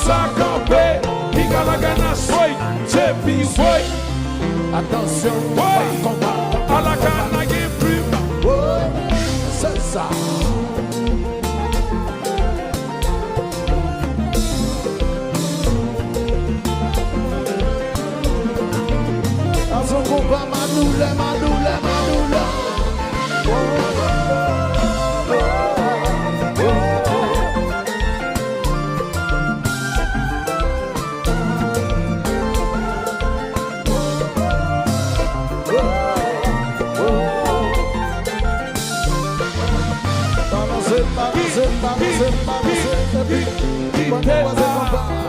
sa camper, liga la ganache, foi, c'est puis foi. Attention, Oui, à la canne, il y a plus. oui, c'est ça. À son combat, Madoule, Madoule, Madoule. Balancez, balancez, balancez, balancez. Quando você comprar